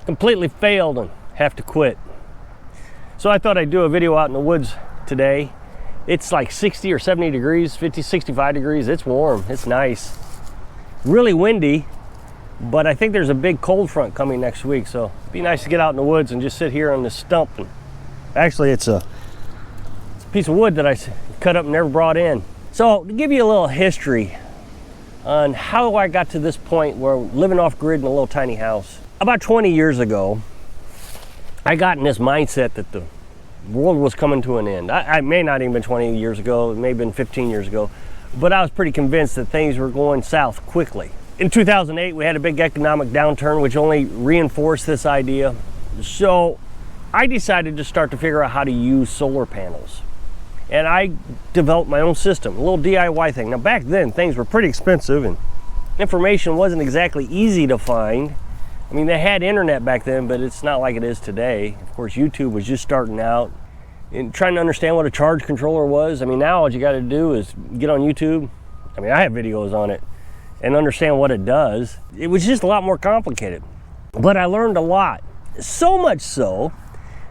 completely failed and have to quit. So I thought I'd do a video out in the woods today. It's like 60 or 70 degrees, 50, 65 degrees. It's warm, it's nice. Really windy, but I think there's a big cold front coming next week, so it'd be nice to get out in the woods and just sit here on this stump. And actually, it's a piece of wood that I cut up and never brought in. So to give you a little history on how I got to this point where I'm living off grid in a little tiny house. About 20 years ago, I got in this mindset that the world was coming to an end. I may not even been 20 years ago, it may have been 15 years ago, but I was pretty convinced that things were going south quickly. In 2008, we had a big economic downturn, which only reinforced this idea. So I decided to start to figure out how to use solar panels. And I developed my own system, a little DIY thing. Now back then, things were pretty expensive and information wasn't exactly easy to find. I mean, they had internet back then, but it's not like it is today. Of course, YouTube was just starting out and trying to understand what a charge controller was. I mean, now all you got to do is get on YouTube. I mean, I have videos on it and understand what it does. It was just a lot more complicated, but I learned a lot. So much so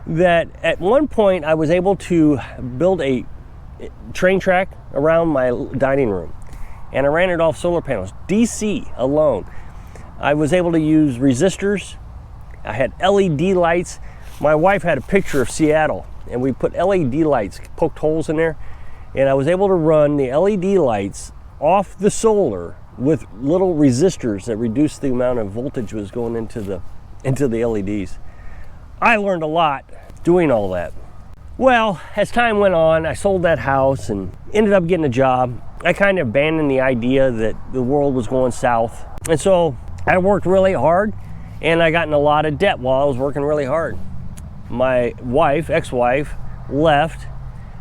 that at one point I was able to build a train track around my dining room, and I ran it off solar panels, DC alone. I was able to use resistors. I had LED lights. My wife had a picture of Seattle, and we put LED lights, poked holes in there, and I was able to run the LED lights off the solar with little resistors that reduced the amount of voltage that was going into the LEDs. I learned a lot doing all that. Well, as time went on, I sold that house and ended up getting a job. I kind of abandoned the idea that the world was going south, and so I worked really hard, and I got in a lot of debt while I was working really hard. My wife, ex-wife, left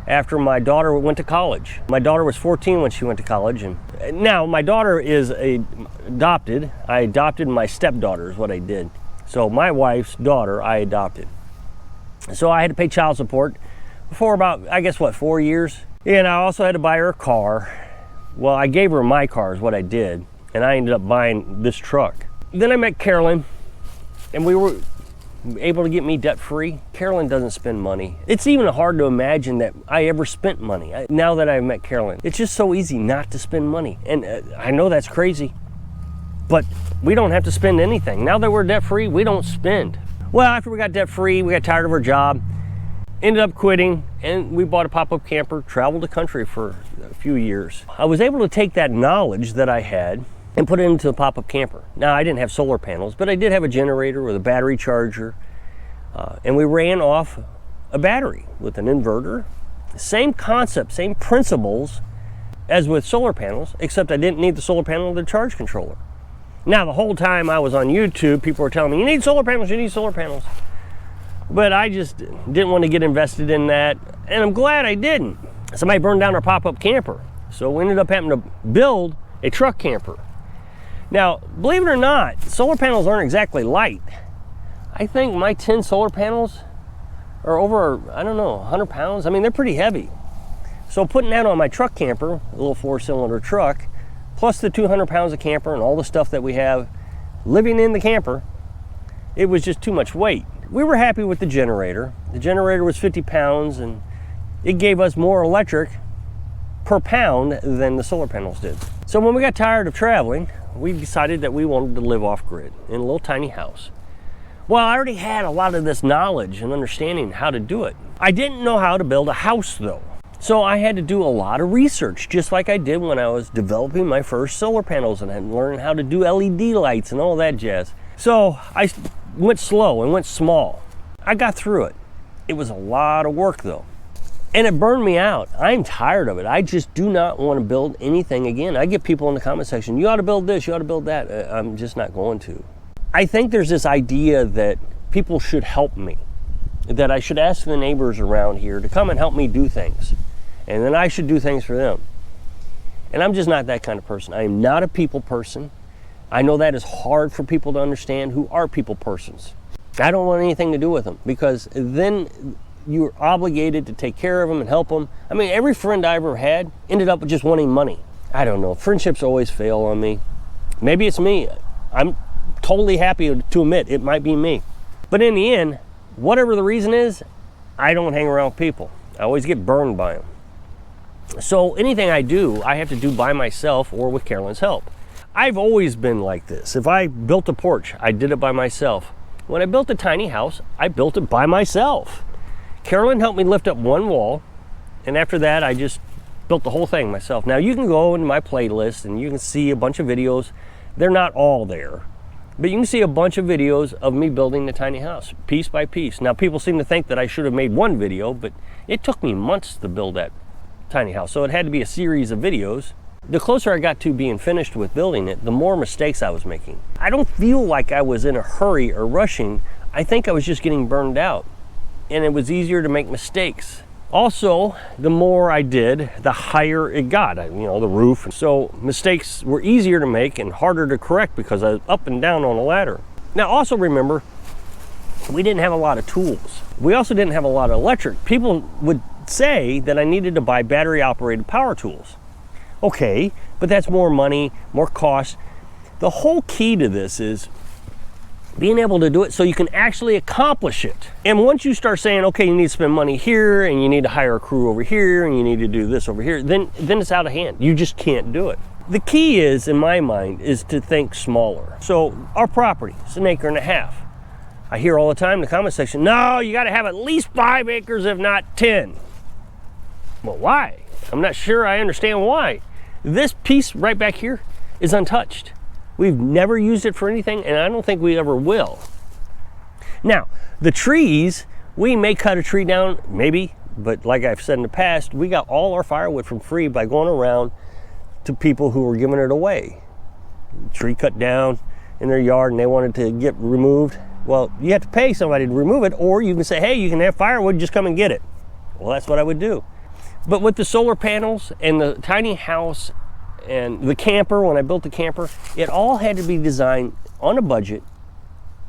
after my daughter went to college. My daughter was 14 when she went to college, and now my daughter is adopted. I adopted my stepdaughter is what I did. So my wife's daughter I adopted. So I had to pay child support for about, I guess, 4 years? And I also had to buy her a car. Well, I gave her my car is what I did, and I ended up buying this truck. Then I met Carolyn, and we were able to get me debt-free. Carolyn doesn't spend money. It's even hard to imagine that I ever spent money. Now that I've met Carolyn, it's just so easy not to spend money. And I know that's crazy, but we don't have to spend anything. Now that we're debt-free, we don't spend. Well, after we got debt-free, we got tired of our job, ended up quitting, and we bought a pop-up camper, traveled the country for a few years. I was able to take that knowledge that I had and put it into a pop-up camper. Now, I didn't have solar panels, but I did have a generator with a battery charger, and we ran off a battery with an inverter. Same concept, same principles as with solar panels, except I didn't need the solar panel or the charge controller. Now, the whole time I was on YouTube, people were telling me, you need solar panels, you need solar panels. But I just didn't want to get invested in that, and I'm glad I didn't. Somebody burned down our pop-up camper, so we ended up having to build a truck camper. Now, believe it or not, solar panels aren't exactly light. I think my 10 solar panels are over, I don't know, 100 pounds. I mean, they're pretty heavy. So putting that on my truck camper, a little 4-cylinder truck, plus the 200 pounds of camper and all the stuff that we have living in the camper, it was just too much weight. We were happy with the generator. The generator was 50 pounds, and it gave us more electric per pound than the solar panels did. So when we got tired of traveling, we decided that we wanted to live off grid in a little tiny house. Well, I already had a lot of this knowledge and understanding how to do it. I didn't know how to build a house though. So I had to do a lot of research, just like I did when I was developing my first solar panels and had learned how to do LED lights and all that jazz. So I went slow and went small. I got through it. It was a lot of work though. And it burned me out. I'm tired of it. I just do not want to build anything again. I get people in the comment section, you ought to build this, you ought to build that. I'm just not going to. I think there's this idea that people should help me, that I should ask the neighbors around here to come and help me do things, and then I should do things for them. And I'm just not that kind of person. I am not a people person. I know that is hard for people to understand who are people persons. I don't want anything to do with them, because then you're obligated to take care of them and help them. I mean, every friend I ever had ended up with just wanting money. I don't know. Friendships always fail on me. Maybe it's me. I'm totally happy to admit it might be me. But in the end, whatever the reason is, I don't hang around with people. I always get burned by them. So anything I do, I have to do by myself or with Carolyn's help. I've always been like this. If I built a porch, I did it by myself. When I built a tiny house, I built it by myself. Carolyn helped me lift up one wall, and after that, I just built the whole thing myself. Now you can go into my playlist and you can see a bunch of videos. They're not all there, but you can see a bunch of videos of me building the tiny house, piece by piece. Now people seem to think that I should have made one video, but it took me months to build that tiny house, so it had to be a series of videos. The closer I got to being finished with building it, the more mistakes I was making. I don't feel like I was in a hurry or rushing. I think I was just getting burned out, and it was easier to make mistakes. Also, the more I did, the higher it got, the roof. So mistakes were easier to make and harder to correct because I was up and down on a ladder. Now also remember, we didn't have a lot of tools. We also didn't have a lot of electric. People would say that I needed to buy battery operated power tools. Okay, but that's more money, more cost. The whole key to this is being able to do it so you can actually accomplish it. And once you start saying, okay, you need to spend money here and you need to hire a crew over here and you need to do this over here, then it's out of hand. You just can't do it. The key is, in my mind, is to think smaller. So our property is 1.5 acres. I hear all the time in the comment section, no, you gotta have at least 5 acres, if not 10. Well, why? I'm not sure I understand why. This piece right back here is untouched. We've never used it for anything, and I don't think we ever will. Now, the trees, we may cut a tree down, maybe, but like I've said in the past, we got all our firewood from free by going around to people who were giving it away. Tree cut down in their yard and they wanted to get removed. Well, you have to pay somebody to remove it, or you can say, hey, you can have firewood, just come and get it. Well, that's what I would do. But with the solar panels and the tiny house and the camper, when I built the camper, it all had to be designed on a budget,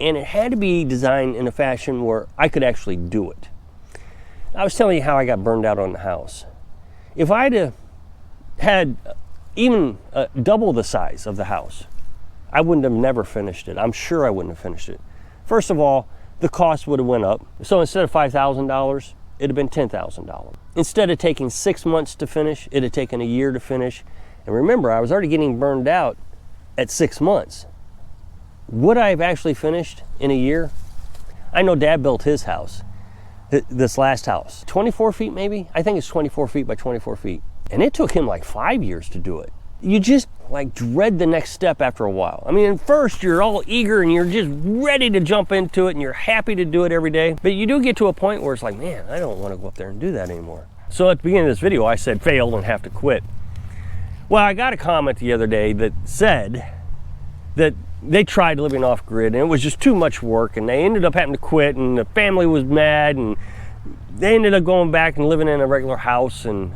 and it had to be designed in a fashion where I could actually do it. I was telling you how I got burned out on the house. If I'd had even double the size of the house, I wouldn't have never finished it. I'm sure I wouldn't have finished it. First of all, the cost would have went up. So instead of $5,000, it'd have been $10,000. Instead of taking 6 months to finish, it'd have taken a year to finish. And remember, I was already getting burned out at 6 months. Would I have actually finished in a year? I know Dad built his house, this last house, 24 feet maybe? I think it's 24 feet by 24 feet. And it took him like 5 years to do it. You just like dread the next step after a while. I mean, at first you're all eager and you're just ready to jump into it and you're happy to do it every day. But you do get to a point where it's like, man, I don't want to go up there and do that anymore. So at the beginning of this video, I said failed and have to quit. Well, I got a comment the other day that said that they tried living off grid and it was just too much work and they ended up having to quit and the family was mad and they ended up going back and living in a regular house and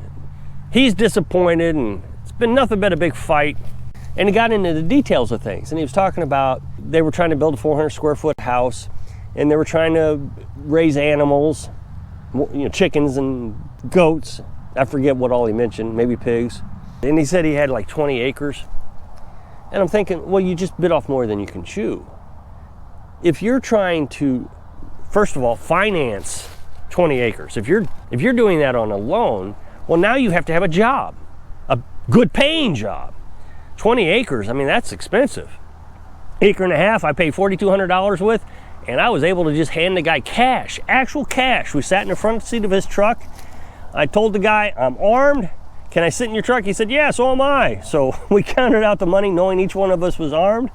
he's disappointed and it's been nothing but a big fight. And he got into the details of things and he was talking about they were trying to build a 400 square foot house and they were trying to raise animals, chickens and goats. I forget what all he mentioned, maybe pigs. And he said he had like 20 acres. And I'm thinking, well, you just bit off more than you can chew. If you're trying to, first of all, finance 20 acres, if you're doing that on a loan, well, now you have to have a job, a good paying job. 20 acres, I mean, that's expensive. 1.5 acres, I paid $4,200 with, and I was able to just hand the guy cash, actual cash. We sat in the front seat of his truck. I told the guy, I'm armed. Can I sit in your truck? He said, yeah, so am I. So we counted out the money knowing each one of us was armed.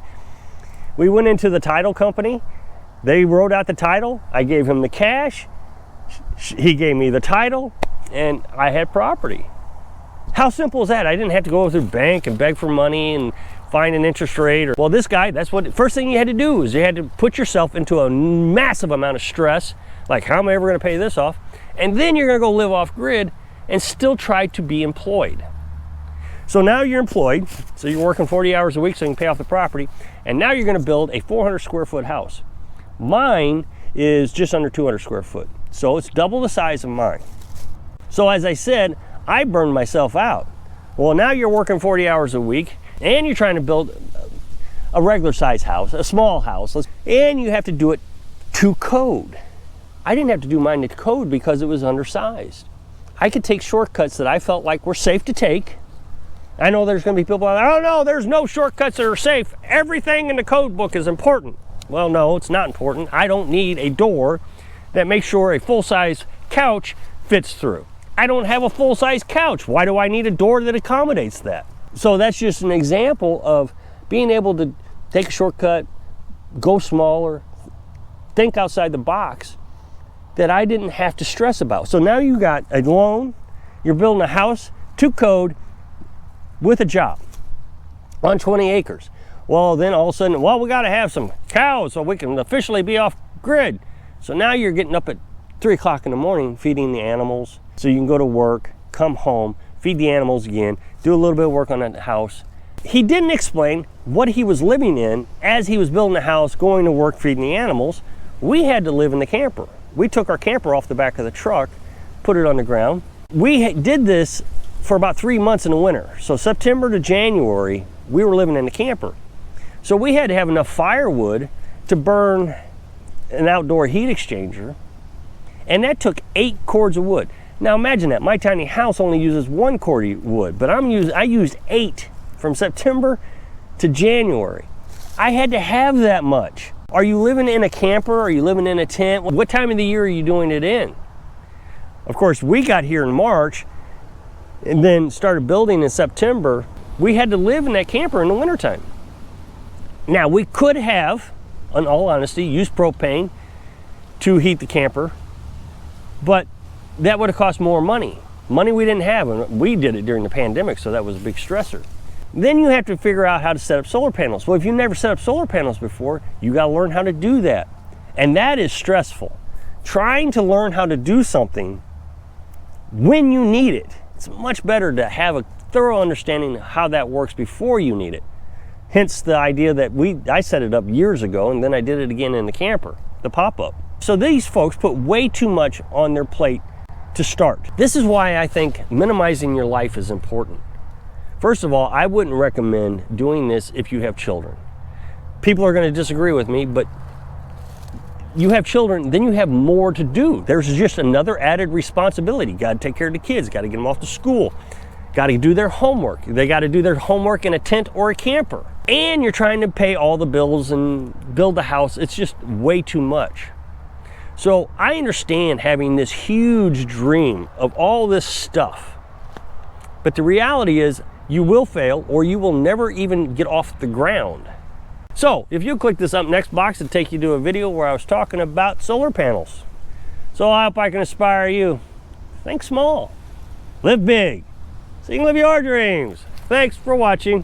We went into the title company. They wrote out the title. I gave him the cash. He gave me the title and I had property. How simple is that? I didn't have to go through the bank and beg for money and find an interest rate. Well, this guy, that's what, first thing you had to do is you had to put yourself into a massive amount of stress. Like, how am I ever going to pay this off? And then you're going to go live off grid and still try to be employed. So now you're employed, so you're working 40 hours a week so you can pay off the property, and now you're gonna build a 400 square foot house. Mine is just under 200 square foot, so it's double the size of mine. So as I said, I burned myself out. Well, now you're working 40 hours a week, and you're trying to build a regular size house, a small house, and you have to do it to code. I didn't have to do mine to code because it was undersized. I could take shortcuts that I felt like were safe to take. I know there's going to be people out there, oh no, there's no shortcuts that are safe. Everything in the code book is important. Well, no, it's not important. I don't need a door that makes sure a full-size couch fits through. I don't have a full-size couch. Why do I need a door that accommodates that? So that's just an example of being able to take a shortcut, go smaller, think outside the box that I didn't have to stress about. So now you got a loan, you're building a house to code with a job on 20 acres. Well, then all of a sudden, well, we got to have some cows so we can officially be off grid. So now you're getting up at 3 o'clock in the morning feeding the animals so you can go to work, come home, feed the animals again, do a little bit of work on that house. He didn't explain what he was living in as he was building the house, going to work, feeding the animals. We had to live in the camper. We took our camper off the back of the truck, put it on the ground. We did this for about 3 months in the winter. So September to January, we were living in the camper. So we had to have enough firewood to burn an outdoor heat exchanger, and that took 8 cords of wood. Now imagine that, my tiny house only uses 1 cord of wood, but I used 8 from September to January. I had to have that much. Are you living in a camper? Are you living in a tent? What time of the year are you doing it in? Of course, we got here in March and then started building in September. We had to live in that camper in the wintertime. Now, we could have, in all honesty, used propane to heat the camper, but that would have cost more money. Money we didn't have, and we did it during the pandemic, so that was a big stressor. Then you have to figure out how to set up solar panels. Well, if you've never set up solar panels before, you got to learn how to do that. And that is stressful. Trying to learn how to do something when you need it. It's much better to have a thorough understanding of how that works before you need it. Hence the idea that I set it up years ago, and then I did it again in the camper, the pop-up. So these folks put way too much on their plate to start. This is why I think minimizing your life is important. First of all, I wouldn't recommend doing this if you have children. People are going to disagree with me, but you have children, then you have more to do. There's just another added responsibility. Got to take care of the kids, got to get them off to school, got to do their homework. They got to do their homework in a tent or a camper. And you're trying to pay all the bills and build a house. It's just way too much. So I understand having this huge dream of all this stuff, but the reality is you will fail or you will never even get off the ground. So if you click this up next box, it'll take you to a video where I was talking about solar panels. So I hope I can inspire you. Think small, live big, so you can live your dreams. Thanks for watching.